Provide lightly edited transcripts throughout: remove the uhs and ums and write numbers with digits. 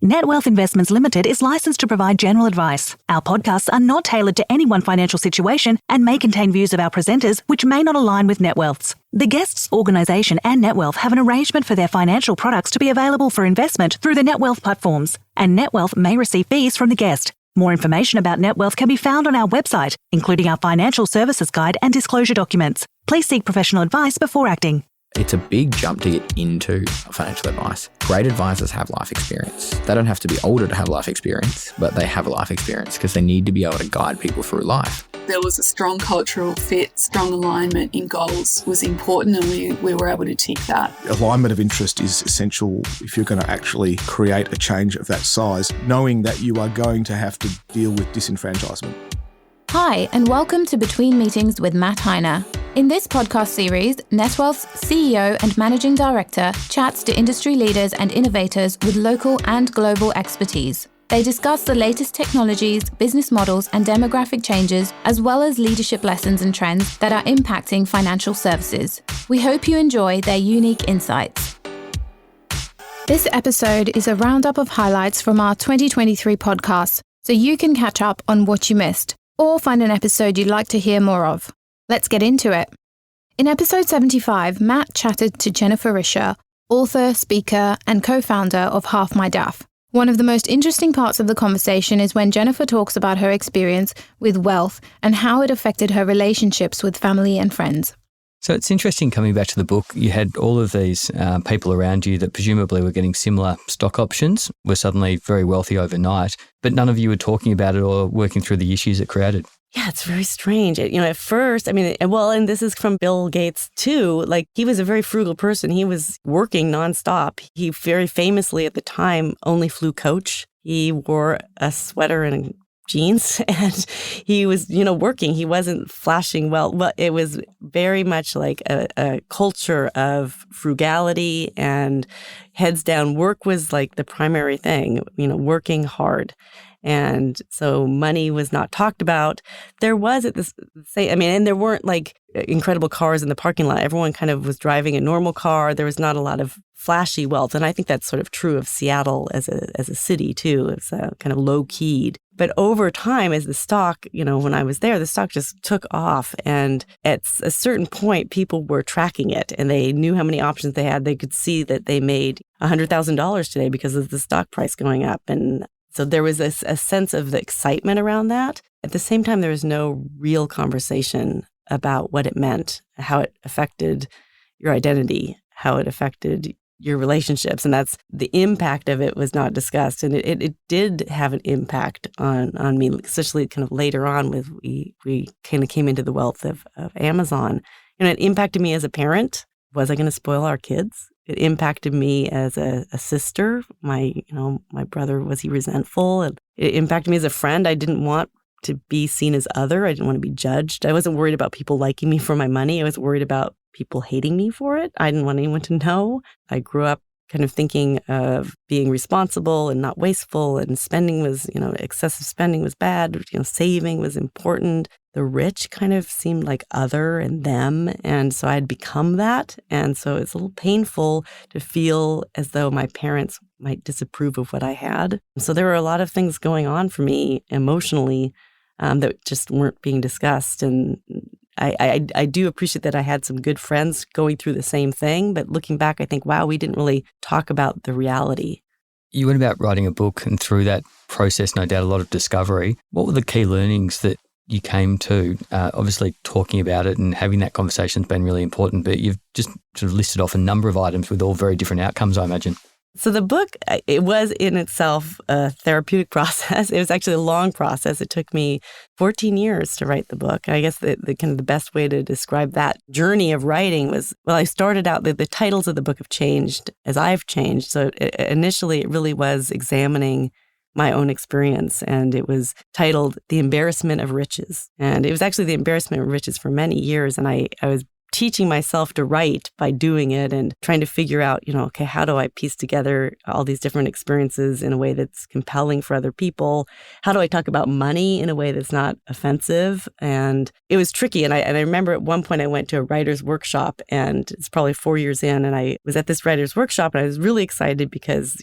Net Wealth Investments Limited is licensed to provide general advice. Our podcasts are not tailored to any one financial situation and may contain views of our presenters which may not align with Net Wealth's. The guests' organisation and Net Wealth have an arrangement for their financial products to be available for investment through the Net Wealth platforms, and Net Wealth may receive fees from the guest. More information about Net Wealth can be found on our website, including our financial services guide and disclosure documents. Please seek professional advice before acting. It's a big jump to get into financial advice. Great advisors have life experience. They don't have to be older to have life experience, but they have a life experience because they need to be able to guide people through life. There was a strong cultural fit, strong alignment in goals was important, and we were able to tick that. Alignment of interest is essential if you're going to actually create a change of that size, knowing that you are going to have to deal with disenfranchisement. Hi, and welcome to Between Meetings with Matt Heiner. In this podcast series, NetWealth's CEO and Managing Director chats to industry leaders and innovators with local and global expertise. They discuss the latest technologies, business models, and demographic changes, as well as leadership lessons and trends that are impacting financial services. We hope you enjoy their unique insights. This episode is a roundup of highlights from our 2023 podcast, so you can catch up on what you missed, or find an episode you'd like to hear more of. Let's get into it. In episode 75, Matt chatted to Jennifer Risher, author, speaker, and co-founder of Half My Daff. One of the most interesting parts of the conversation is when Jennifer talks about her experience with wealth and how it affected her relationships with family and friends. So it's interesting coming back to the book, you had all of these people around you that presumably were getting similar stock options, were suddenly very wealthy overnight, but none of you were talking about it or working through the issues it created. Yeah, it's very strange. At first, and this is from Bill Gates too, he was a very frugal person. He was working nonstop. He very famously at the time only flew coach. He wore a sweater and jeans and he was, working. He wasn't flashing well. But it was very much like a culture of frugality and heads down. Work was like the primary thing, working hard. And so money was not talked about. There was and there weren't incredible cars in the parking lot. Everyone kind of was driving a normal car. There was not a lot of flashy wealth. And I think that's sort of true of Seattle as a city too. It's kind of low keyed. But over time, as the stock, when I was there, the stock just took off. And at a certain point, people were tracking it and they knew how many options they had. They could see that they made $100,000 today because of the stock price going up. And so there was a sense of the excitement around that. At the same time, there was no real conversation about what it meant, how it affected your identity, how it affected your relationships. And that's the impact of it was not discussed. And it did have an impact on me, especially kind of later on with we kind of came into the wealth of Amazon. It impacted me as a parent. Was I going to spoil our kids? It impacted me as a sister. My brother, was he resentful? And it impacted me as a friend. I didn't want to be seen as other. I didn't want to be judged. I wasn't worried about people liking me for my money. I was worried about people hating me for it. I didn't want anyone to know. I grew up kind of thinking of being responsible and not wasteful, and spending was, excessive spending was bad. Saving was important. The rich kind of seemed like other and them. And so I had become that. And so it's a little painful to feel as though my parents might disapprove of what I had. So there were a lot of things going on for me emotionally that just weren't being discussed. And I do appreciate that I had some good friends going through the same thing. But looking back, I think, wow, we didn't really talk about the reality. You went about writing a book, and through that process, no doubt, a lot of discovery. What were the key learnings that you came to? Obviously, talking about it and having that conversation has been really important, but you've just sort of listed off a number of items with all very different outcomes, I imagine. So the book, it was in itself a therapeutic process. It was actually a long process. It took me 14 years to write the book. I guess the kind of the best way to describe that journey of writing was, I started out, the titles of the book have changed as I've changed. So initially, it really was examining my own experience, and it was titled The Embarrassment of Riches. And it was actually the embarrassment of riches for many years. And I was teaching myself to write by doing it and trying to figure out, okay, how do I piece together all these different experiences in a way that's compelling for other people? How do I talk about money in a way that's not offensive? And it was tricky. And I remember at one point I went to a writer's workshop, and it's probably 4 years in, and I was at this writer's workshop, and I was really excited because,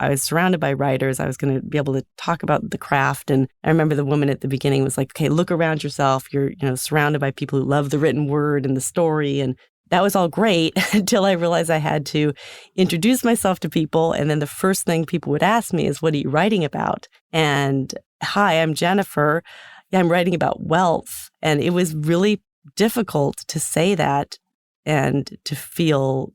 I was surrounded by writers. I was going to be able to talk about the craft. And I remember the woman at the beginning was like, okay, look around yourself. You're, surrounded by people who love the written word and the story. And that was all great until I realized I had to introduce myself to people. And then the first thing people would ask me is, what are you writing about? And hi, I'm Jennifer. I'm writing about wealth. And it was really difficult to say that and to feel,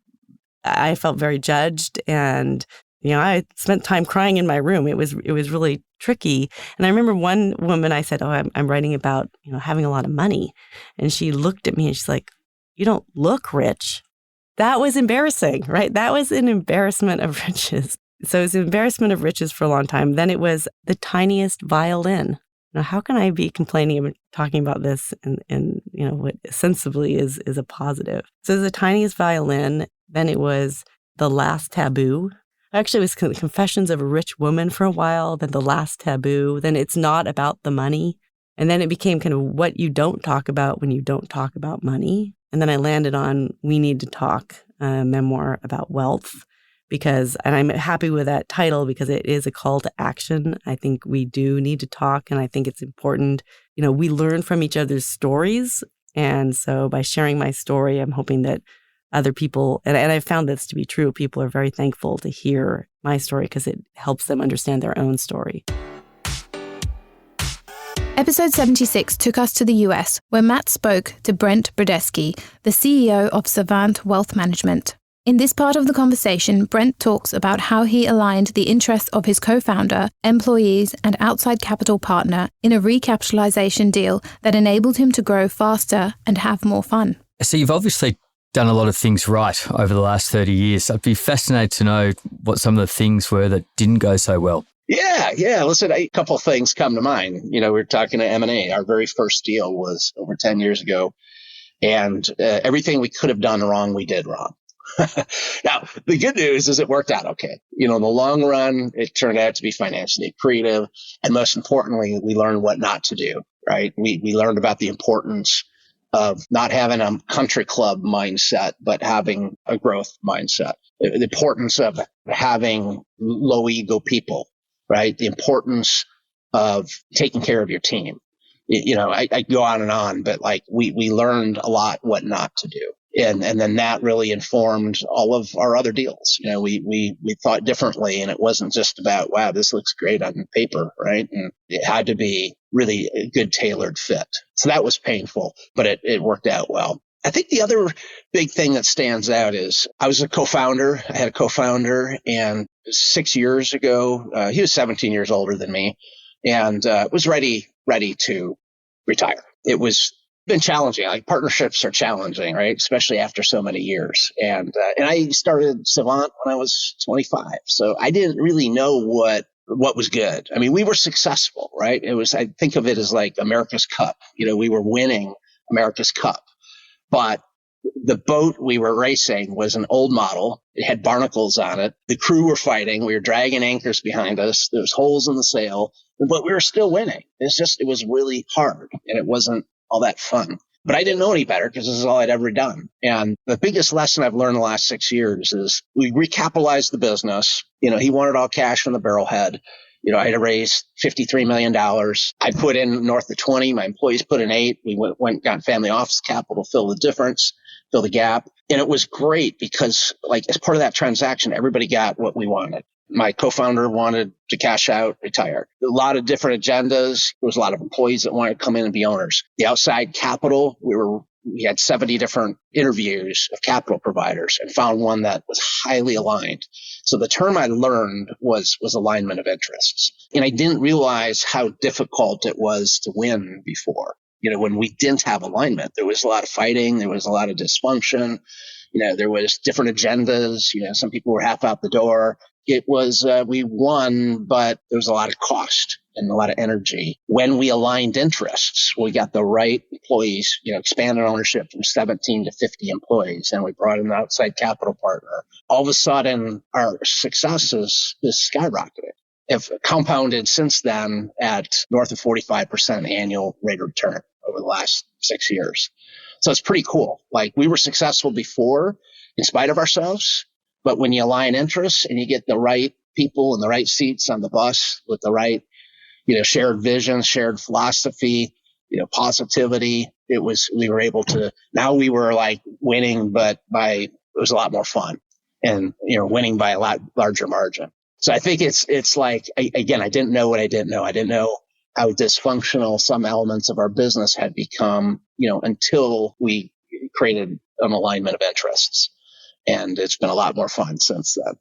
I felt very judged. And, I spent time crying in my room. It was really tricky. And I remember one woman, I said, I'm writing about, having a lot of money. And she looked at me and she's like, you don't look rich. That was embarrassing, right? That was an embarrassment of riches. So it was an embarrassment of riches for a long time. Then it was the tiniest violin. Now, how can I be complaining and talking about this and what sensibly is a positive? So it was the tiniest violin. Then it was The Last Taboo. Actually, it was Confessions of a Rich Woman for a while, then The Last Taboo. Then It's Not About the Money. And then it became kind of what you don't talk about when you don't talk about money. And then I landed on We Need to Talk, a memoir about wealth. And I'm happy with that title because it is a call to action. I think we do need to talk, and I think it's important. We learn from each other's stories. And so by sharing my story, I'm hoping that other people, and I've found this to be true, people are very thankful to hear my story because it helps them understand their own story. Episode 76 took us to the US, where Matt spoke to Brent Brodesky, the CEO of Savant Wealth Management. In this part of the conversation, Brent talks about how he aligned the interests of his co-founder, employees, and outside capital partner in a recapitalization deal that enabled him to grow faster and have more fun. So you've obviously done a lot of things right over the last 30 years. I'd be fascinated to know what some of the things were that didn't go so well. Yeah. Listen, a couple of things come to mind. We were talking to M&A. Our very first deal was over 10 years ago. And everything we could have done wrong, we did wrong. Now, the good news is it worked out okay. In the long run, it turned out to be financially accretive. And most importantly, we learned what not to do, right? We learned about the importance of not having a country club mindset, but having a growth mindset. The importance of having low ego people, right? The importance of taking care of your team. I go on, but we learned a lot what not to do. And then that really informed all of our other deals. We thought differently, and it wasn't just about, wow, this looks great on paper, right? And it had to be really a good tailored fit. So that was painful, but it worked out well. I think the other big thing that stands out is I was a co-founder. I had a co-founder, and 6 years ago, he was 17 years older than me, and was ready to retire. It was been challenging. Partnerships are challenging, right? Especially after so many years. And I started Savant when I was 25. So I didn't really know what was good. I mean, we were successful, right? I think of it as like America's Cup. We were winning America's Cup, but the boat we were racing was an old model. It had barnacles on it. The crew were fighting. We were dragging anchors behind us. There was holes in the sail, but we were still winning. It was really hard, and it wasn't all that fun. But I didn't know any better because this is all I'd ever done. And the biggest lesson I've learned in the last 6 years is we recapitalized the business. He wanted all cash from the barrelhead. I had to raise $53 million. I put in north of 20. My employees put in 8. We went got family office capital, fill the difference, fill the gap. And it was great because as part of that transaction, everybody got what we wanted. My co-founder wanted to cash out, retire. A lot of different agendas. There was a lot of employees that wanted to come in and be owners. The outside capital, we had 70 different interviews of capital providers and found one that was highly aligned. So the term I learned was alignment of interests. And I didn't realize how difficult it was to win before. When we didn't have alignment, there was a lot of fighting. There was a lot of dysfunction. There was different agendas. Some people were half out the door. It was, we won, but there was a lot of cost. and a lot of energy. When we aligned interests, we got the right employees, expanded ownership from 17 to 50 employees, and we brought in an outside capital partner. All of a sudden, our success is skyrocketed. Have compounded since then at north of 45% annual rate of return over the last 6 years. So it's pretty cool. Like, we were successful before in spite of ourselves, but when you align interests and you get the right people in the right seats on the bus with the right, shared vision, shared philosophy, positivity, we were able to, now we were like winning, but it was a lot more fun and, winning by a lot larger margin. So I think it's like, again, I didn't know what I didn't know. I didn't know how dysfunctional some elements of our business had become, until we created an alignment of interests. And it's been a lot more fun since then.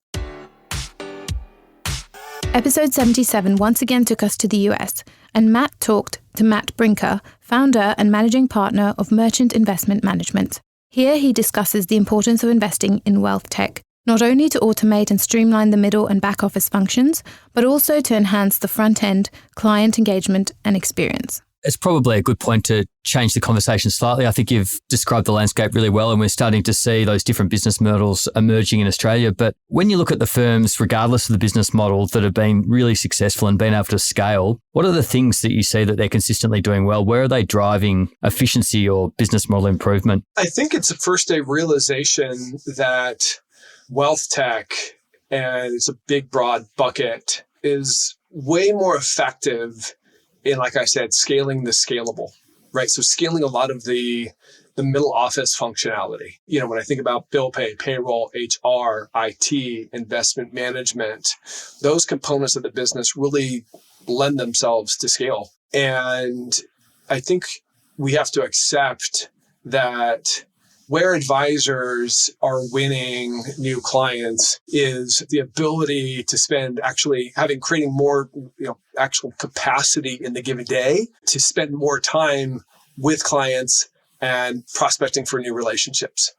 Episode 77 once again took us to the US, and Matt talked to Matt Brinker, founder and managing partner of Merchant Investment Management. Here he discusses the importance of investing in wealth tech, not only to automate and streamline the middle and back office functions, but also to enhance the front end, client engagement and experience. It's probably a good point to change the conversation slightly. I think you've described the landscape really well, and we're starting to see those different business models emerging in Australia. But when you look at the firms, regardless of the business model, that have been really successful and been able to scale, what are the things that you see that they're consistently doing well? Where are they driving efficiency or business model improvement? I think it's first a realization that wealth tech, and it's a big, broad bucket, is way more effective in, like I said, scaling the scalable, right? So scaling a lot of the middle office functionality. When I think about bill pay, payroll, HR, IT, investment management, those components of the business really lend themselves to scale. And I think we have to accept that where advisors are winning new clients is the ability to spend creating more, actual capacity in the given day to spend more time with clients and prospecting for new relationships,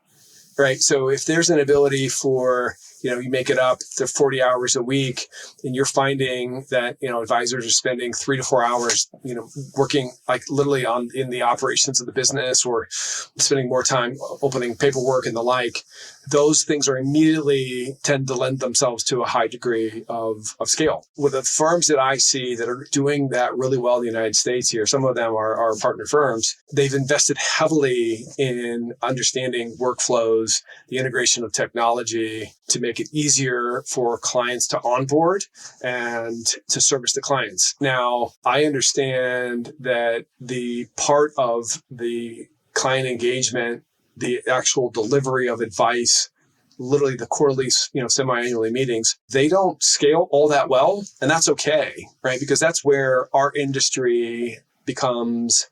right? So if there's an ability for, you make it up to 40 hours a week, and you're finding that, advisors are spending 3 to 4 hours, working like literally in the operations of the business, or spending more time opening paperwork and the like, those things are immediately tend to lend themselves to a high degree of scale. With the firms that I see that are doing that really well in the United States here, some of them are partner firms, they've invested heavily in understanding workflows, the integration of technology to make it easier for clients to onboard and to service the clients. Now, I understand that the part of the client engagement, the actual delivery of advice, literally the quarterly, semi-annually meetings, they don't scale all that well. And that's okay, right? Because that's where our industry becomes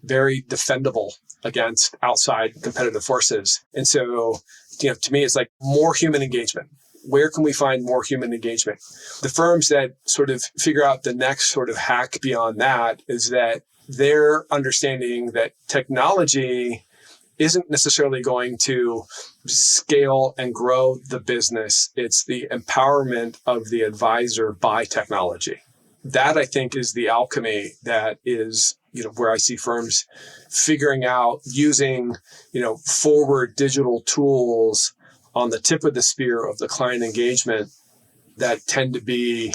very defendable against outside competitive forces. And so, to me, it's like more human engagement. Where can we find more human engagement? The firms that sort of figure out the next sort of hack beyond that is that they're understanding that technology isn't necessarily going to scale and grow the business. It's the empowerment of the advisor by technology. That, I think, is the alchemy that is, where I see firms figuring out using, forward digital tools on the tip of the spear of the client engagement that tend to be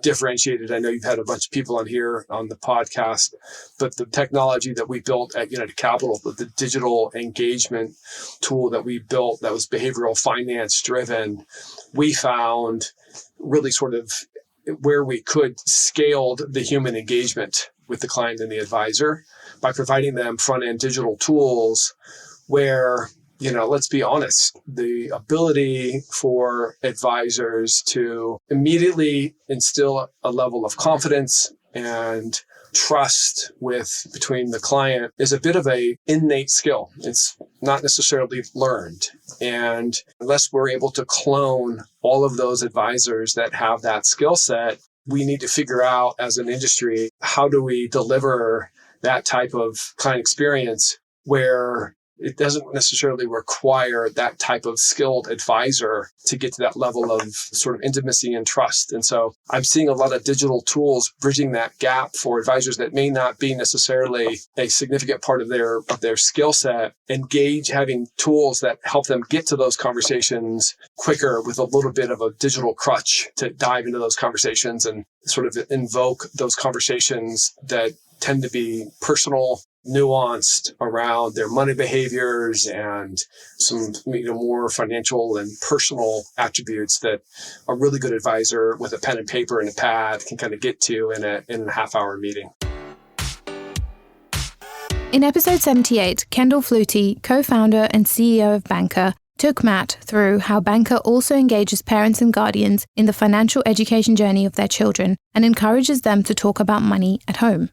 differentiated. I know you've had a bunch of people on here on the podcast, but the technology that we built at United Capital, the digital engagement tool that we built that was behavioral finance driven, we found really sort of where we could scaled the human engagement with the client and the advisor by providing them front-end digital tools where, let's be honest, the ability for advisors to immediately instill a level of confidence and trust between the client is a bit of a innate skill. It's not necessarily learned. And unless we're able to clone all of those advisors that have that skill set, we need to figure out as an industry, how do we deliver that type of client experience where it doesn't necessarily require that type of skilled advisor to get to that level of sort of intimacy and trust. And so I'm seeing a lot of digital tools bridging that gap for advisors that may not be necessarily a significant part of their skill set, engage having tools that help them get to those conversations quicker with a little bit of a digital crutch to dive into those conversations and sort of invoke those conversations that tend to be personal, nuanced around their money behaviors and some more financial and personal attributes that a really good advisor with a pen and paper and a pad can kind of get to in a half-hour meeting. In episode 78, Kendall Flutie, co-founder and CEO of Banker, took Matt through how Banker also engages parents and guardians in the financial education journey of their children and encourages them to talk about money at home.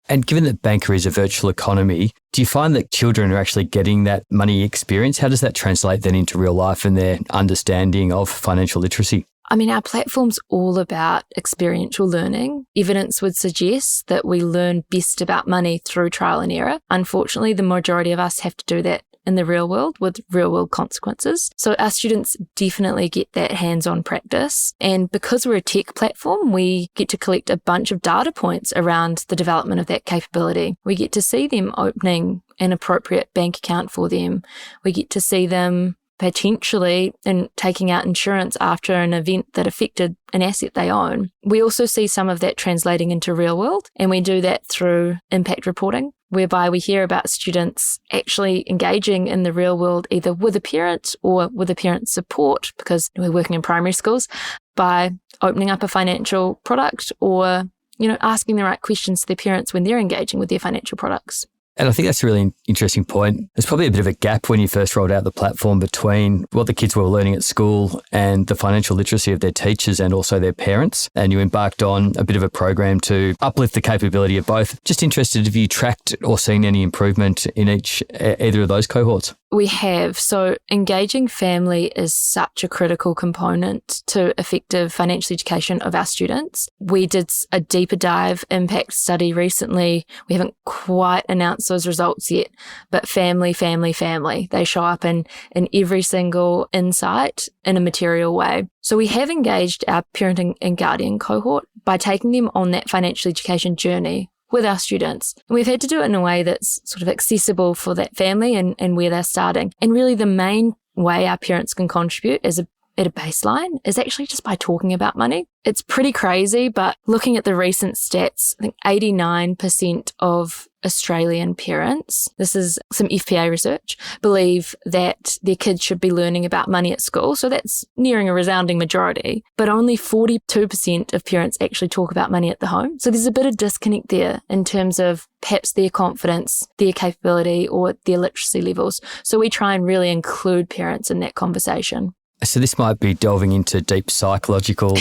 And given that Banker is a virtual economy, do you find that children are actually getting that money experience? How does that translate then into real life and their understanding of financial literacy? I mean, our platform's all about experiential learning. Evidence would suggest that we learn best about money through trial and error. Unfortunately, the majority of us have to do that in the real world with real world consequences. So our students definitely get that hands-on practice. And because we're a tech platform, we get to collect a bunch of data points around the development of that capability. We get to see them opening an appropriate bank account for them. We get to see them potentially in taking out insurance after an event that affected an asset they own. We also see some of that translating into real world, and we do that through impact reporting, whereby we hear about students actually engaging in the real world either with a parent or with a parent's support, because we're working in primary schools, by opening up a financial product or, asking the right questions to their parents when they're engaging with their financial products. And I think that's a really interesting point. There's probably a bit of a gap when you first rolled out the platform between what the kids were learning at school and the financial literacy of their teachers and also their parents. And you embarked on a bit of a program to uplift the capability of both. Just interested if you tracked or seen any improvement in either of those cohorts. We have. So engaging family is such a critical component to effective financial education of our students. We did a deeper dive impact study recently. We haven't quite announced those results yet, but family. They show up in every single insight in a material way. So we have engaged our parenting and guardian cohort by taking them on that financial education journey with our students. And we've had to do it in a way that's sort of accessible for that family and where they're starting. And really the main way our parents can contribute at a baseline is actually just by talking about money. It's pretty crazy, but looking at the recent stats, I think 89% of Australian parents, this is some FPA research, believe that their kids should be learning about money at school. So that's nearing a resounding majority, but only 42% of parents actually talk about money at the home. So there's a bit of disconnect there in terms of perhaps their confidence, their capability, or their literacy levels. So we try and really include parents in that conversation. So this might be delving into deep psychological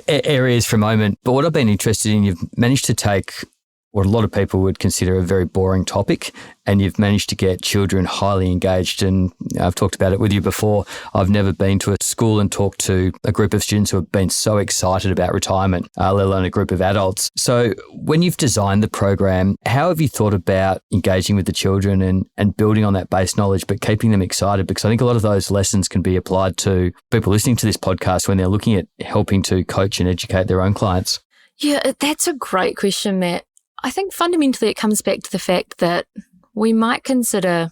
areas for a moment. But what I've been interested in, you've managed to take what a lot of people would consider a very boring topic, and you've managed to get children highly engaged. And I've talked about it with you before. I've never been to a school and talked to a group of students who have been so excited about retirement, let alone a group of adults. So when you've designed the program, how have you thought about engaging with the children and building on that base knowledge, but keeping them excited? Because I think a lot of those lessons can be applied to people listening to this podcast when they're looking at helping to coach and educate their own clients. Yeah, that's a great question, Matt. I think fundamentally it comes back to the fact that we might consider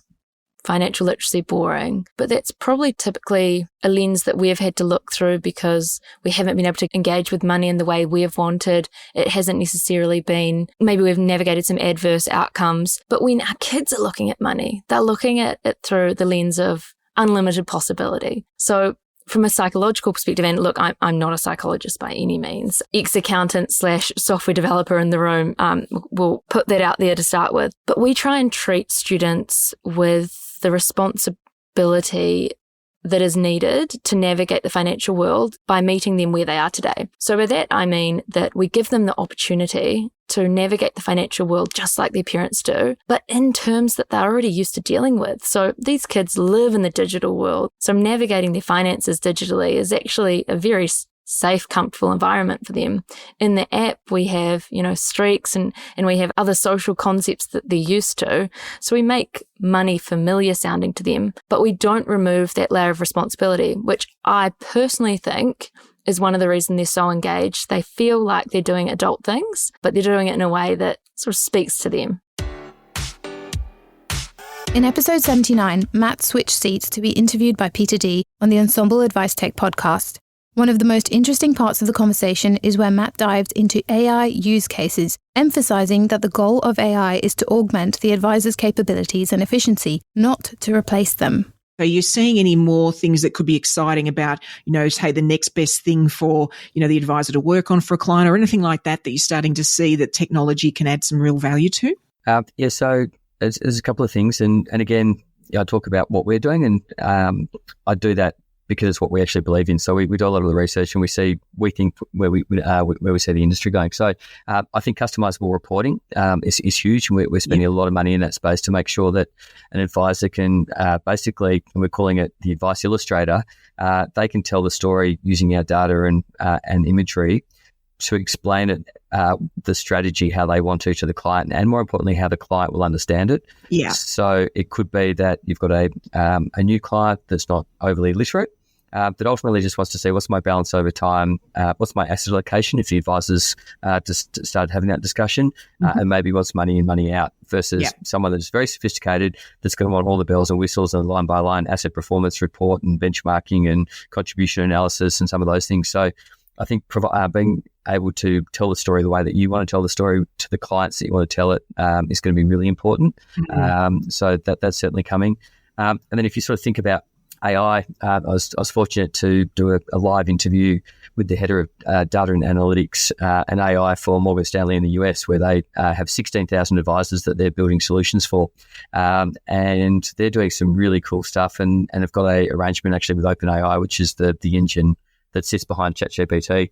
financial literacy boring, but that's probably typically a lens that we've had to look through because we haven't been able to engage with money in the way we've wanted. It hasn't necessarily been, maybe we've navigated some adverse outcomes, but when our kids are looking at money, they're looking at it through the lens of unlimited possibility. So from a psychological perspective, and look, I'm not a psychologist by any means, ex-accountant / software developer in the room, we'll put that out there to start with. But we try and treat students with the responsibility that is needed to navigate the financial world by meeting them where they are today. So by that, I mean that we give them the opportunity to navigate the financial world just like their parents do, but in terms that they're already used to dealing with. So these kids live in the digital world. So navigating their finances digitally is actually a very safe, comfortable environment for them. In the app, we have, streaks and we have other social concepts that they're used to. So we make money familiar sounding to them, but we don't remove that layer of responsibility, which I personally think is one of the reasons they're so engaged. They feel like they're doing adult things, but they're doing it in a way that sort of speaks to them. In episode 79, Matt switched seats to be interviewed by Peter D on the Ensemble Advice Tech podcast. One of the most interesting parts of the conversation is where Matt dived into AI use cases, emphasizing that the goal of AI is to augment the advisor's capabilities and efficiency, not to replace them. Are you seeing any more things that could be exciting about, say the next best thing for, the advisor to work on for a client or anything like that you're starting to see that technology can add some real value to? So there's a couple of things. And again, I talk about what we're doing, and I do that because it's what we actually believe in. So we do a lot of the research, and we think where we see the industry going. So I think customizable reporting is huge. We're spending a lot of money in that space to make sure that an advisor can basically, and we're calling it the Advice Illustrator, they can tell the story using our data and imagery to explain it, the strategy, how they want to the client, and more importantly, how the client will understand it. Yeah. So it could be that you've got a new client that's not overly literate, that ultimately just wants to see what's my balance over time, what's my asset allocation if the advisors just started having that discussion, and maybe what's money in, money out, versus someone that's very sophisticated that's going to want all the bells and whistles and line-by-line asset performance report and benchmarking and contribution analysis and some of those things. So I think being able to tell the story the way that you want to tell the story to the clients that you want to tell it is going to be really important. So that's certainly coming. And then if you sort of think about AI, I was fortunate to do a live interview with the head of data and analytics and AI for Morgan Stanley in the US, where they have 16,000 advisors that they're building solutions for. And they're doing some really cool stuff, and have got a arrangement actually with OpenAI, which is the engine that sits behind ChatGPT.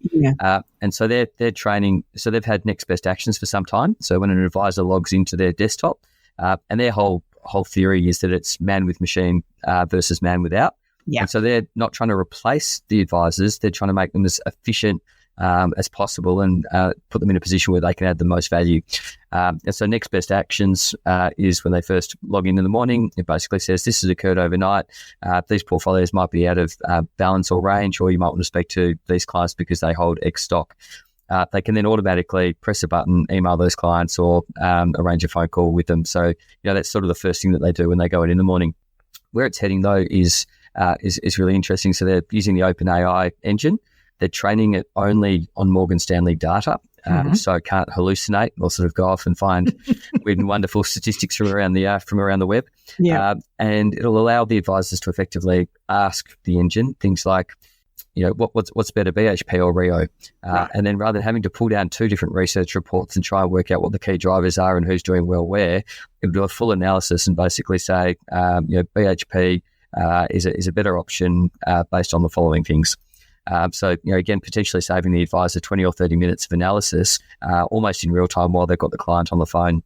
And so they're training. So they've had next best actions for some time. So when an advisor logs into their desktop, and their whole theory is that it's man with machine versus man without. And so they're not trying to replace the advisors. They're trying to make them as efficient as possible and put them in a position where they can add the most value. And so next best actions is when they first log in the morning, it basically says this has occurred overnight. These portfolios might be out of balance or range, or you might want to speak to these clients because they hold X stock. They can then automatically press a button, email those clients, or arrange a phone call with them. So that's sort of the first thing that they do when they go in the morning. Where it's heading though is really interesting. So they're using the OpenAI engine. They're training it only on Morgan Stanley data, so it can't hallucinate or sort of go off and find weird and wonderful statistics from around the web. And it'll allow the advisors to effectively ask the engine things like, what's better, BHP or Rio? And then rather than having to pull down two different research reports and try and work out what the key drivers are and who's doing well where, it'll do a full analysis and basically say, BHP is a better option based on the following things. So, again, potentially saving the advisor 20 or 30 minutes of analysis almost in real time while they've got the client on the phone.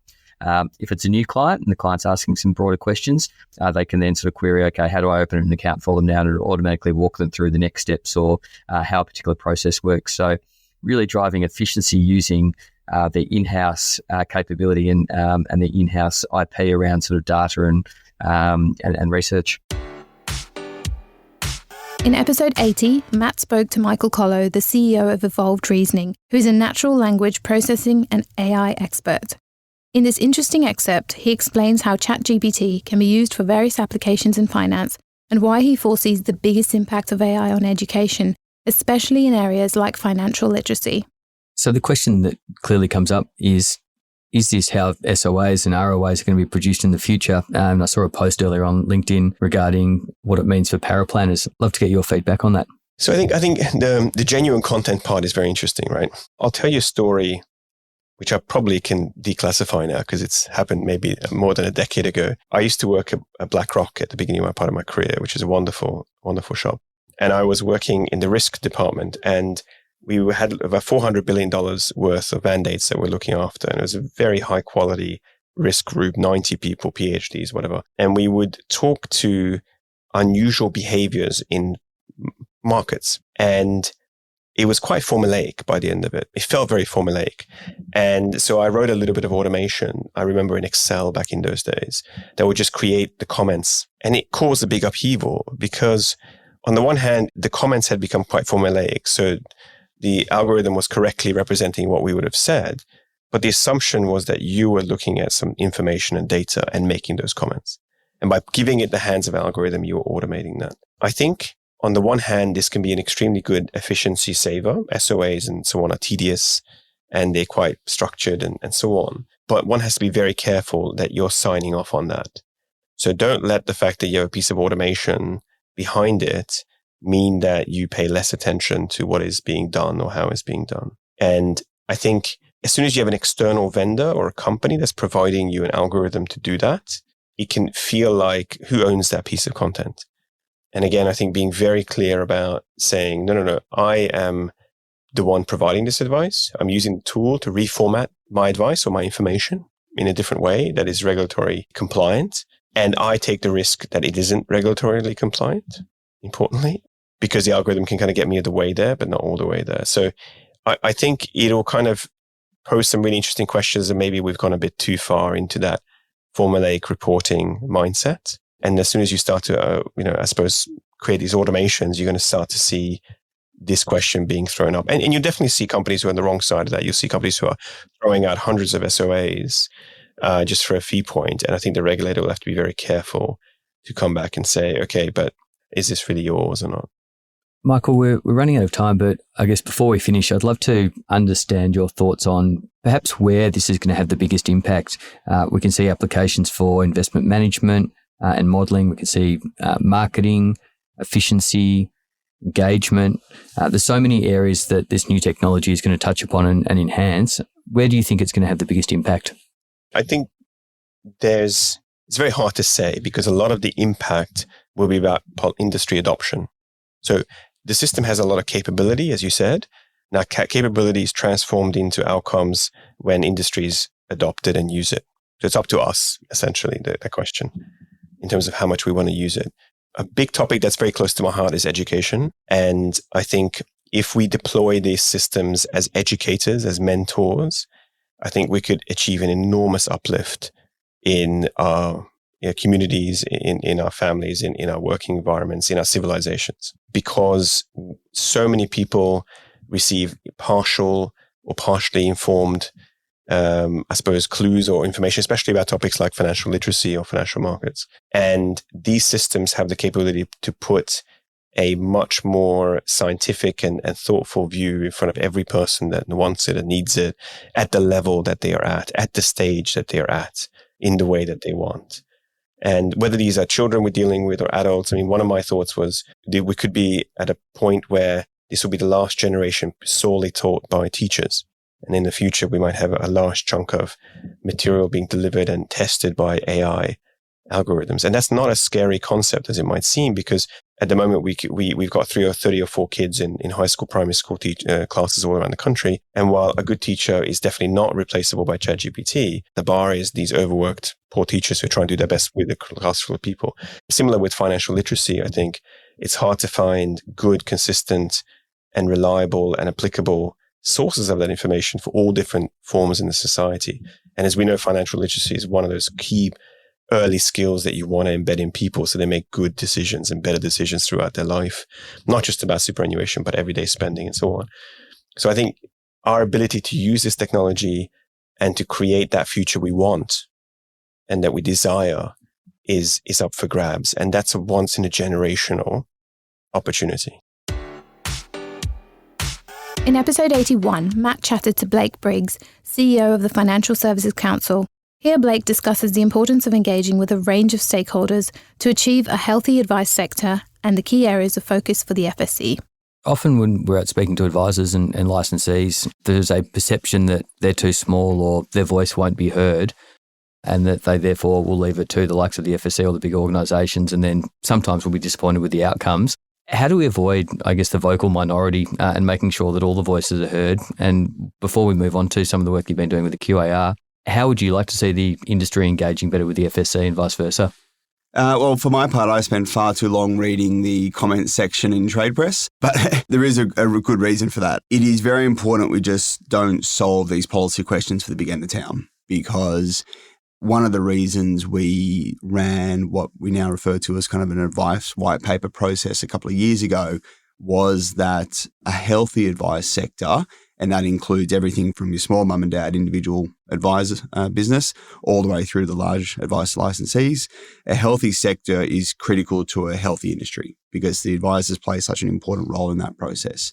If it's a new client and the client's asking some broader questions, they can then sort of query, okay, how do I open an account for them now, and it'll automatically walk them through the next steps or how a particular process works. So really driving efficiency using the in-house capability and the in-house IP around sort of data and research. In episode 80, Matt spoke to Michael Collo, the CEO of Evolved Reasoning, who's a natural language processing and AI expert. In this interesting excerpt, he explains how ChatGPT can be used for various applications in finance and why he foresees the biggest impact of AI on education, especially in areas like financial literacy. So the question that clearly comes up is this how SOAs and ROAs are going to be produced in the future? And I saw a post earlier on LinkedIn regarding what it means for paraplanners. Love to get your feedback on that. So I think the genuine content part is very interesting, right? I'll tell you a story which I probably can declassify now because it's happened maybe more than a decade ago. I used to work at BlackRock at the beginning of my career, which is a wonderful, wonderful shop. And I was working in the risk department, and we had about $400 billion worth of mandates that we're looking after. And it was a very high quality risk group, 90 people, PhDs, whatever. And we would talk to unusual behaviors in markets. And it was quite formulaic by the end of it. It felt very formulaic. And so I wrote a little bit of automation. I remember in Excel back in those days that would just create the comments. And it caused a big upheaval because on the one hand, the comments had become quite formulaic. So the algorithm was correctly representing what we would have said. But the assumption was that you were looking at some information and data and making those comments. And by giving it the hands of algorithm, you were automating that. I think on the one hand, this can be an extremely good efficiency saver. SOAs and so on are tedious and they're quite structured and so on. But one has to be very careful that you're signing off on that. So don't let the fact that you have a piece of automation behind it mean that you pay less attention to what is being done or how it's being done. And I think as soon as you have an external vendor or a company that's providing you an algorithm to do that, it can feel like who owns that piece of content. And again, I think being very clear about saying, no, I am the one providing this advice. I'm using the tool to reformat my advice or my information in a different way that is regulatory compliant. And I take the risk that it isn't regulatorily compliant, importantly, because the algorithm can kind of get me the way there, but not all the way there. So I think it'll kind of pose some really interesting questions, and maybe we've gone a bit too far into that formulaic reporting mindset. And as soon as you start to, I suppose, create these automations, you're going to start to see this question being thrown up. And you definitely see companies who are on the wrong side of that. You'll see companies who are throwing out hundreds of SOAs just for a fee point. And I think the regulator will have to be very careful to come back and say, okay, but is this really yours or not? Michael, we're running out of time, but I guess before we finish, I'd love to understand your thoughts on perhaps where this is going to have the biggest impact. We can see applications for investment management and modelling. We can see marketing, efficiency, engagement. There's so many areas that this new technology is going to touch upon and enhance. Where do you think it's going to have the biggest impact? I think it's very hard to say because a lot of the impact will be about industry adoption. So the system has a lot of capability, as you said. Now, capability is transformed into outcomes when industries adopt it and use it. So it's up to us, essentially, the question, in terms of how much we want to use it. A big topic that's very close to my heart is education. And I think if we deploy these systems as educators, as mentors, I think we could achieve an enormous uplift in our communities, in our families, in our working environments, in our civilizations, because so many people receive partial or partially informed, I suppose, clues or information, especially about topics like financial literacy or financial markets. And these systems have the capability to put a much more scientific and thoughtful view in front of every person that wants it and needs it at the level that they are at the stage that they are at, in the way that they want. And whether these are children we're dealing with or adults, I mean, one of my thoughts was that we could be at a point where this will be the last generation solely taught by teachers. And in the future, we might have a large chunk of material being delivered and tested by AI algorithms. And that's not a scary concept as it might seem, because at the moment we've got 30 or 4 kids in high school, primary school classes all around the country. And while a good teacher is definitely not replaceable by ChatGPT, the bar is these overworked poor teachers who are trying to do their best with a class full of people. Similar with financial literacy, I think it's hard to find good, consistent, and reliable and applicable sources of that information for all different forms in the society. And as we know, financial literacy is one of those key early skills that you want to embed in people so they make good decisions and better decisions throughout their life, not just about superannuation, but everyday spending and so on. So I think our ability to use this technology and to create that future we want and that we desire is up for grabs. And that's a once in a generational opportunity. In episode 81, Matt chatted to Blake Briggs, CEO of the Financial Services Council. Here, Blake discusses the importance of engaging with a range of stakeholders to achieve a healthy advice sector and the key areas of focus for the FSC. Often when we're out speaking to advisors and licensees, there's a perception that they're too small or their voice won't be heard, and that they therefore will leave it to the likes of the FSC or the big organisations, and then sometimes will be disappointed with the outcomes. How do we avoid, I guess, the vocal minority and making sure that all the voices are heard? And before we move on to some of the work you've been doing with the QAR, how would you like to see the industry engaging better with the FSC and vice versa? Well, for my part, I spend far too long reading the comment section in Trade Press, but there is a good reason for that. It is very important we just don't solve these policy questions for the big end of town, because one of the reasons we ran what we now refer to as kind of an advice white paper process a couple of years ago was that a healthy advice sector, and that includes everything from your small mum and dad individual advisor business all the way through to the large advice licensees, a healthy sector is critical to a healthy industry because the advisors play such an important role in that process.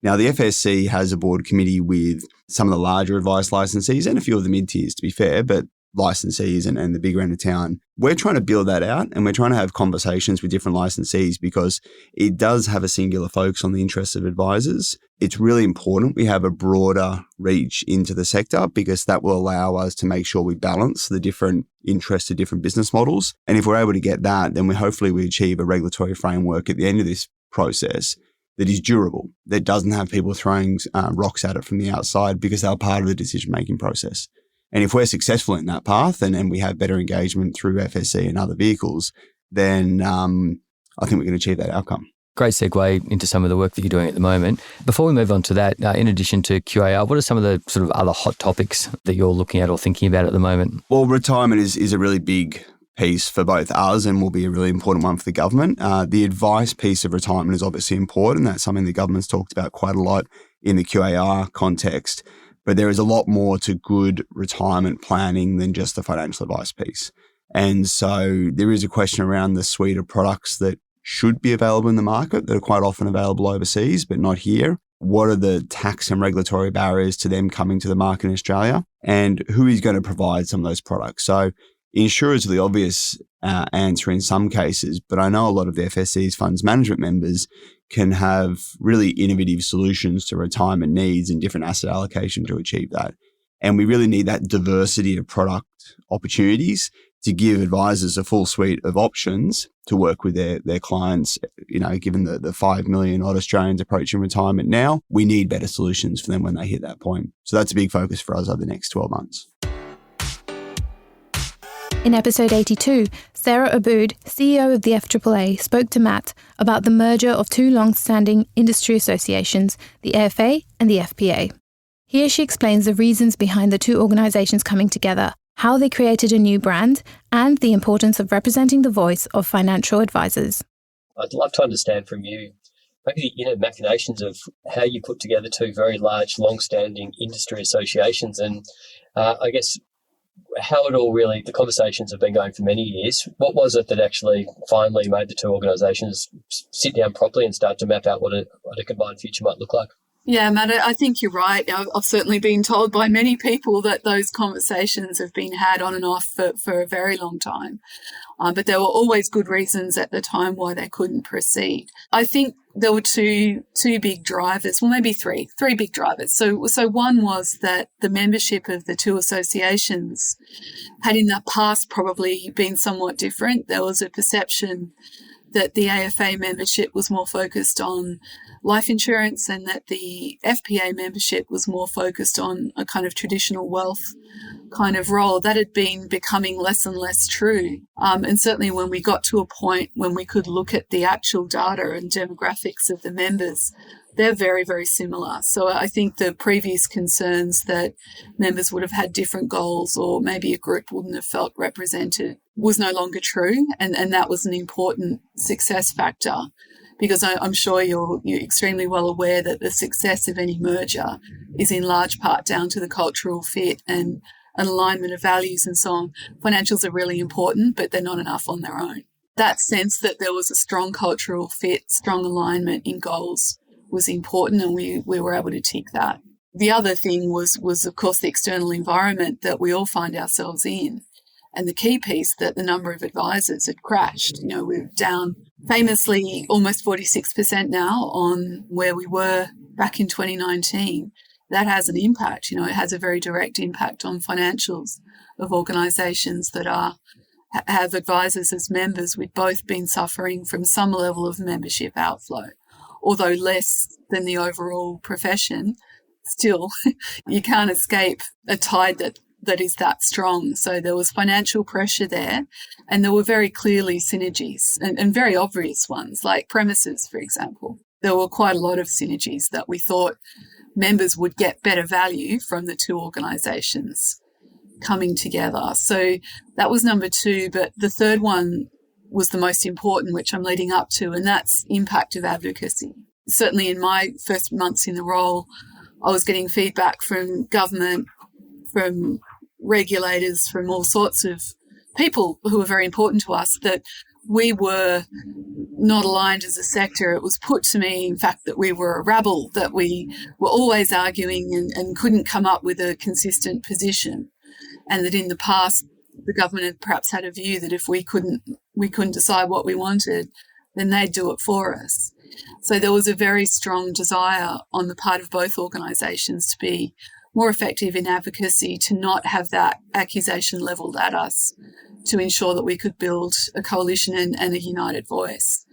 Now, the FSC has a board committee with some of the larger advice licensees and a few of the mid-tiers, to be fair, but licensees and the bigger end of town. We're trying to build that out, and we're trying to have conversations with different licensees because it does have a singular focus on the interests of advisors. It's really important we have a broader reach into the sector because that will allow us to make sure we balance the different interests of different business models. And if we're able to get that, then hopefully we achieve a regulatory framework at the end of this process that is durable, that doesn't have people throwing rocks at it from the outside because they're part of the decision-making process. And if we're successful in that path and we have better engagement through FSC and other vehicles, then I think we can achieve that outcome. Great segue into some of the work that you're doing at the moment. Before we move on to that, in addition to QAR, what are some of the sort of other hot topics that you're looking at or thinking about at the moment? Well, retirement is a really big piece for both us and will be a really important one for the government. The advice piece of retirement is obviously important. That's something the government's talked about quite a lot in the QAR context. But there is a lot more to good retirement planning than just the financial advice piece. And so there is a question around the suite of products that should be available in the market that are quite often available overseas, but not here. What are the tax and regulatory barriers to them coming to the market in Australia? And who is going to provide some of those products? So insurers are the obvious answer in some cases, but I know a lot of the FSC's funds management members can have really innovative solutions to retirement needs and different asset allocation to achieve that. And we really need that diversity of product opportunities to give advisors a full suite of options to work with their clients. You know, given the 5 million odd Australians approaching retirement now, we need better solutions for them when they hit that point. So that's a big focus for us over the next 12 months. In episode 82, Sarah Aboud, CEO of the FAAA, spoke to Matt about the merger of two long-standing industry associations, the AFA and the FPA. Here she explains the reasons behind the two organisations coming together, how they created a new brand, and the importance of representing the voice of financial advisors. I'd love to understand from you maybe the inner machinations of how you put together two very large, long-standing industry associations, and I guess how it all really, the conversations have been going for many years. What was it that actually finally made the two organisations sit down properly and start to map out what a combined future might look like? Yeah, Matt, I think you're right. I've certainly been told by many people that those conversations have been had on and off for a very long time. But there were always good reasons at the time why they couldn't proceed. I think there were two big drivers, well, maybe three big drivers. So one was that the membership of the two associations had in the past probably been somewhat different. There was a perception that the AFA membership was more focused on life insurance and that the FPA membership was more focused on a kind of traditional wealth kind of role. That had been becoming less and less true. And certainly when we got to a point when we could look at the actual data and demographics of the members, they're very, very similar. So I think the previous concerns that members would have had different goals or maybe a group wouldn't have felt represented was no longer true. And that was an important success factor, because I'm sure you're extremely well aware that the success of any merger is in large part down to the cultural fit and an alignment of values and so on. Financials are really important, but they're not enough on their own. That sense that there was a strong cultural fit, strong alignment in goals was important, and we were able to tick that. The other thing was of course the external environment that we all find ourselves in, and the key piece that the number of advisors had crashed. You know, we're down famously almost 46% now on where we were back in 2019. That has an impact. You know, it has a very direct impact on financials of organisations that have advisors as members. We've both been suffering from some level of membership outflow. Although less than the overall profession, still you can't escape a tide that is that strong. So there was financial pressure there, and there were very clearly synergies and very obvious ones, like premises, for example. There were quite a lot of synergies that we thought members would get better value from the two organisations coming together. So that was number 2. But the third one was the most important, which I'm leading up to, and that's impact of advocacy. Certainly in my first months in the role, I was getting feedback from government, from regulators, from all sorts of people who were very important to us, that we were not aligned as a sector. It was put to me, in fact, that we were a rabble, that we were always arguing and couldn't come up with a consistent position, and that in the past the government had perhaps had a view that if we couldn't decide what we wanted, then they'd do it for us. So there was a very strong desire on the part of both organisations to be more effective in advocacy, to not have that accusation levelled at us, to ensure that we could build a coalition and a united voice.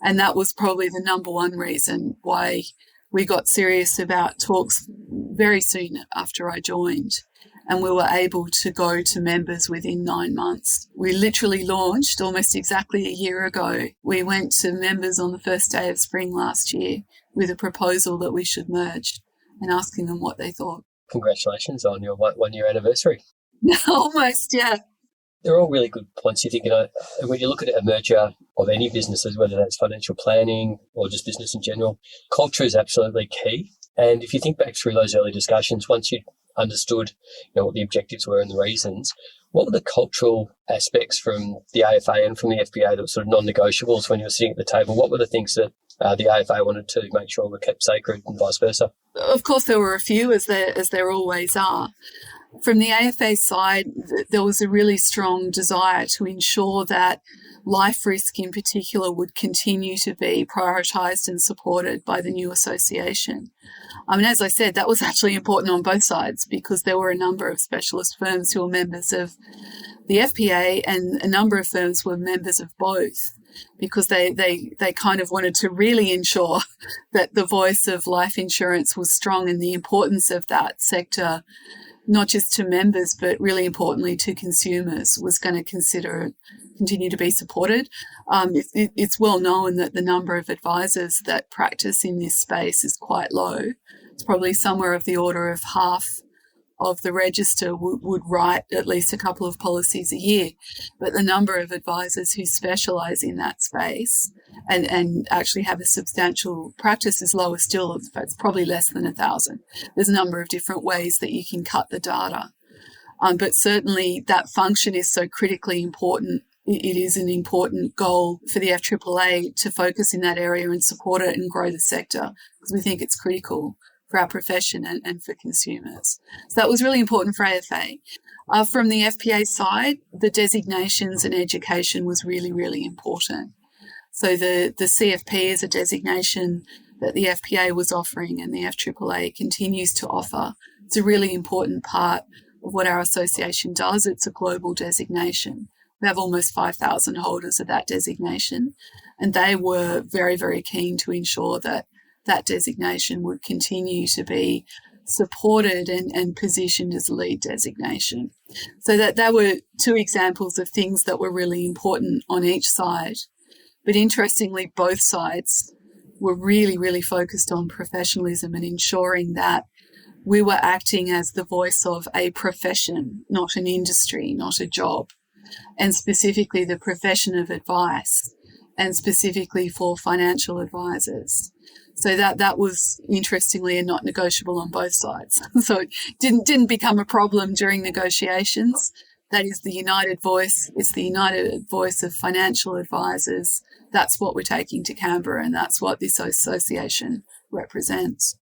And that was probably the number one reason why we got serious about talks very soon after I joined. And we were able to go to members within 9 months. We literally launched almost exactly a year ago. We went to members on the first day of spring last year with a proposal that we should merge and asking them what they thought. Congratulations on your 1 year anniversary. Almost, yeah. They're all really good points. You think, when you look at a merger of any businesses, whether that's financial planning or just business in general, culture is absolutely key. And if you think back through those early discussions, once you understood what the objectives were and the reasons, what were the cultural aspects from the AFA and from the FPA that were sort of non-negotiables when you were sitting at the table? What were the things that the AFA wanted to make sure were kept sacred and vice versa? Of course, there were a few, as there always are. From the AFA side, there was a really strong desire to ensure that life risk in particular would continue to be prioritised and supported by the new association. As I said, that was actually important on both sides, because there were a number of specialist firms who were members of the FPA and a number of firms were members of both, because they kind of wanted to really ensure that the voice of life insurance was strong and the importance of that sector, not just to members, but really importantly to consumers, was going to continue to be supported. It's well known that the number of advisors that practice in this space is quite low. It's probably somewhere of the order of half of the register would write at least a couple of policies a year. But the number of advisors who specialise in that space and actually have a substantial practice is lower still. It's probably less than 1,000. There's a number of different ways that you can cut the data. But certainly that function is so critically important. It is an important goal for the FAAA to focus in that area and support it and grow the sector, because we think it's critical for our profession and for consumers. So that was really important for AFA. From the FPA side, the designations and education was really, really important. So the CFP is a designation that the FPA was offering and the FAAA continues to offer. It's a really important part of what our association does. It's a global designation. We have almost 5,000 holders of that designation, and they were very, very keen to ensure that that designation would continue to be supported and positioned as a lead designation. So that were two examples of things that were really important on each side. But interestingly, both sides were really, really focused on professionalism and ensuring that we were acting as the voice of a profession, not an industry, not a job, and specifically the profession of advice, and specifically for financial advisors. So that was, interestingly, a not negotiable on both sides. So it didn't become a problem during negotiations. That is the united voice. It's the united voice of financial advisors. That's what we're taking to Canberra, and that's what this association represents.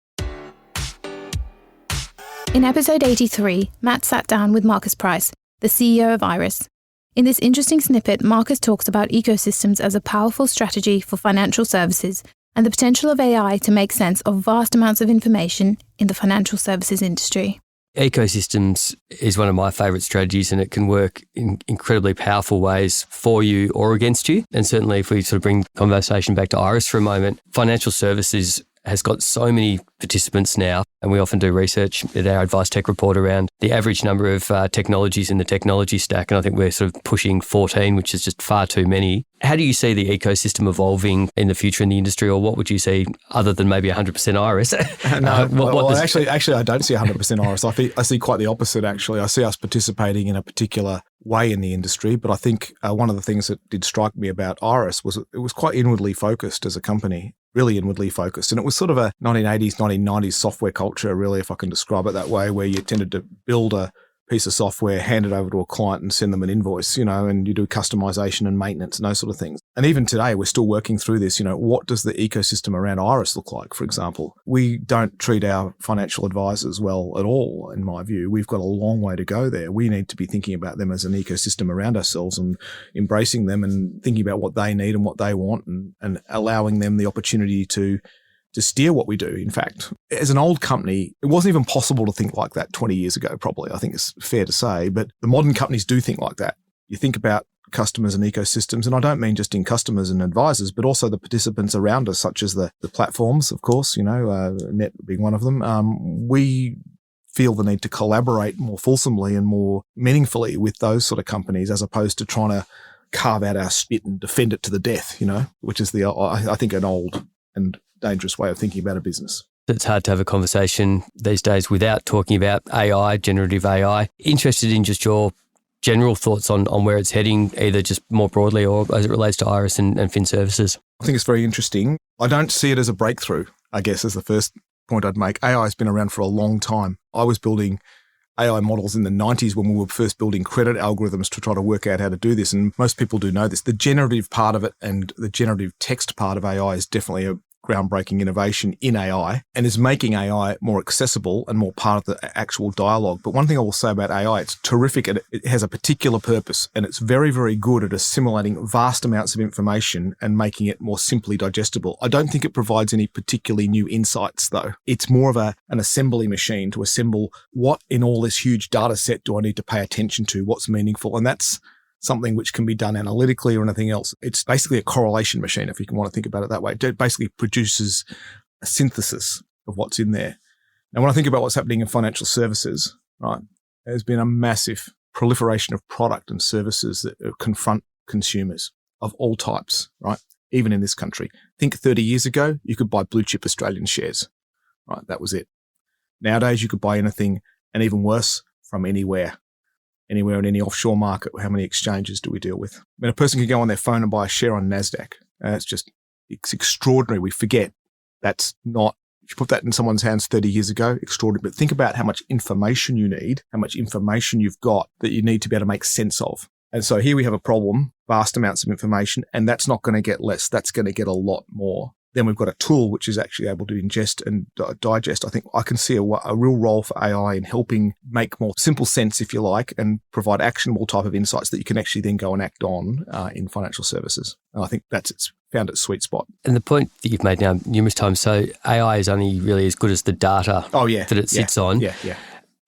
In episode 83, Matt sat down with Marcus Price, the CEO of Iris. In this interesting snippet, Marcus talks about ecosystems as a powerful strategy for financial services and the potential of AI to make sense of vast amounts of information in the financial services industry. Ecosystems is one of my favourite strategies, and it can work in incredibly powerful ways for you or against you. And certainly if we sort of bring the conversation back to Iris for a moment, financial services has got so many participants now, and we often do research at our Advice Tech report around the average number of technologies in the technology stack, and I think we're sort of pushing 14, which is just far too many. How do you see the ecosystem evolving in the future in the industry, or what would you see other than maybe 100% Iris? Actually, I don't see 100% Iris. I see quite the opposite, actually. I see us participating in a particular way in the industry, but I think one of the things that did strike me about Iris was it was quite inwardly focused as a company, really inwardly focused. And it was sort of a 1980s, 1990s software culture, really, if I can describe it that way, where you tended to build a piece of software, hand it over to a client and send them an invoice, and you do customization and maintenance and those sort of things. And even today, we're still working through this, what does the ecosystem around Iris look like, for example? We don't treat our financial advisors well at all, in my view. We've got a long way to go there. We need to be thinking about them as an ecosystem around ourselves and embracing them and thinking about what they need and what they want and allowing them the opportunity to steer what we do. In fact, as an old company, it wasn't even possible to think like that 20 years ago, probably, I think it's fair to say. But the modern companies do think like that. You think about customers and ecosystems, and I don't mean just in customers and advisors, but also the participants around us, such as the platforms, of course, Net being one of them. We feel the need to collaborate more fulsomely and more meaningfully with those sort of companies, as opposed to trying to carve out our spit and defend it to the death, which is I think an old and dangerous way of thinking about a business. It's hard to have a conversation these days without talking about AI, generative AI. Interested in just your general thoughts on where it's heading, either just more broadly or as it relates to Iris and Fin Services. I think it's very interesting. I don't see it as a breakthrough, I guess, is the first point I'd make. AI has been around for a long time. I was building AI models in the 90s when we were first building credit algorithms to try to work out how to do this. And most people do know this. The generative part of it and the generative text part of AI is definitely a groundbreaking innovation in AI and is making AI more accessible and more part of the actual dialogue. But one thing I will say about AI, it's terrific and it has a particular purpose, and it's very, very good at assimilating vast amounts of information and making it more simply digestible. I don't think it provides any particularly new insights, though. It's more of an assembly machine to assemble what in all this huge data set do I need to pay attention to, what's meaningful, and that's something which can be done analytically or anything else. It's basically a correlation machine, if you can want to think about it that way. It basically produces a synthesis of what's in there. Now, when I think about what's happening in financial services, right, there's been a massive proliferation of product and services that confront consumers of all types, right, even in this country. Think 30 years ago, you could buy blue chip Australian shares, right? That was it. Nowadays, you could buy anything, and even worse, from anywhere in any offshore market. How many exchanges do we deal with? I mean, a person can go on their phone and buy a share on NASDAQ. It's extraordinary. We forget that's not, if you put that in someone's hands 30 years ago, extraordinary. But think about how much information you need, how much information you've got that you need to be able to make sense of. And so here we have a problem, vast amounts of information, and that's not going to get less. That's going to get a lot more. Then we've got a tool which is actually able to ingest and digest. I think I can see a real role for AI in helping make more simple sense, if you like, and provide actionable type of insights that you can actually then go and act on in financial services. And I think it's found its sweet spot. And the point that you've made now numerous times, so AI is only really as good as the data that it sits on. Yeah.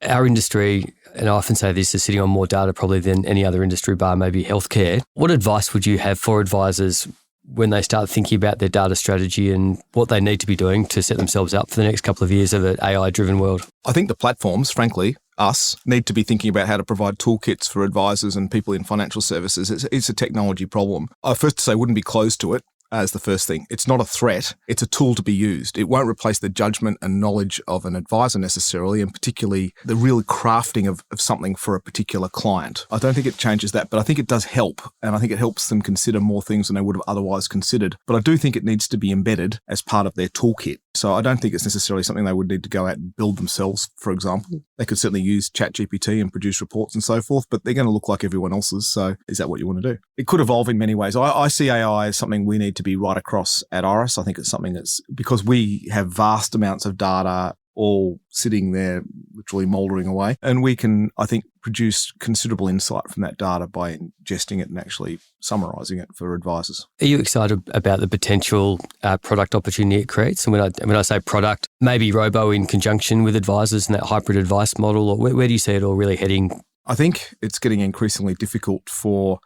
Our industry, and I often say this, is sitting on more data probably than any other industry bar maybe healthcare. What advice would you have for advisors when they start thinking about their data strategy and what they need to be doing to set themselves up for the next couple of years of an AI-driven world? I think the platforms, frankly, us, need to be thinking about how to provide toolkits for advisors and people in financial services. It's a technology problem. I first say wouldn't be closed to it. As the first thing. It's not a threat. It's a tool to be used. It won't replace the judgment and knowledge of an advisor necessarily, and particularly the real crafting of something for a particular client. I don't think it changes that, but I think it does help. And I think it helps them consider more things than they would have otherwise considered. But I do think it needs to be embedded as part of their toolkit. So I don't think it's necessarily something they would need to go out and build themselves, for example. They could certainly use ChatGPT and produce reports and so forth, but they're going to look like everyone else's. So is that what you want to do? It could evolve in many ways. I see AI as something we need to be right across at Iris. I think it's something that's, because we have vast amounts of data all sitting there literally mouldering away, and we can, I think, produce considerable insight from that data by ingesting it and actually summarising it for advisors. Are you excited about the potential product opportunity it creates? And when I say product, maybe robo in conjunction with advisors and that hybrid advice model, or where do you see it all really heading? I think it's getting increasingly difficult for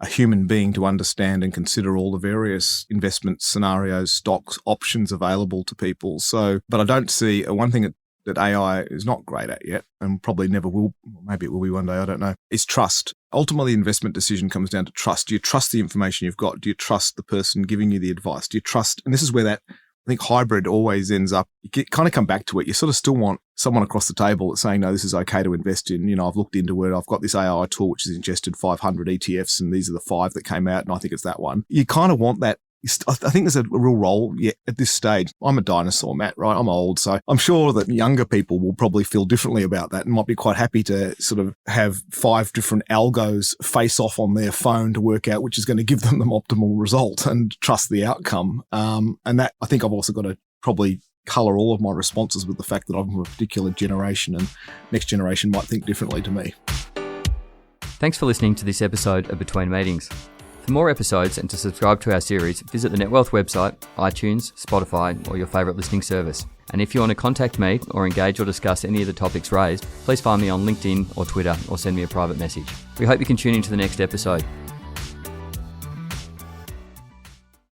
a human being to understand and consider all the various investment scenarios, stocks, options available to people. So, but I don't see one thing that AI is not great at yet, and probably never will, maybe it will be one day, I don't know, is trust. Ultimately, the investment decision comes down to trust. Do you trust the information you've got? Do you trust the person giving you the advice? Do you trust, and this is where that, I think hybrid always ends up, you kind of come back to it. You sort of still want someone across the table that's saying, no, this is okay to invest in. You know, I've looked into it. I've got this AI tool, which has ingested 500 ETFs, and these are the 5 that came out, and I think it's that one. You kind of want that. I think there's a real role at this stage. I'm a dinosaur, Matt, right? I'm old. So I'm sure that younger people will probably feel differently about that and might be quite happy to sort of have 5 different algos face off on their phone to work out which is going to give them the optimal result and trust the outcome. And that, I think I've also got to probably colour all of my responses with the fact that I'm from a particular generation and next generation might think differently to me. Thanks for listening to this episode of Between Meetings. For more episodes and to subscribe to our series, visit the NetWealth website, iTunes, Spotify, or your favourite listening service. And if you want to contact me or engage or discuss any of the topics raised, please find me on LinkedIn or Twitter or send me a private message. We hope you can tune into the next episode.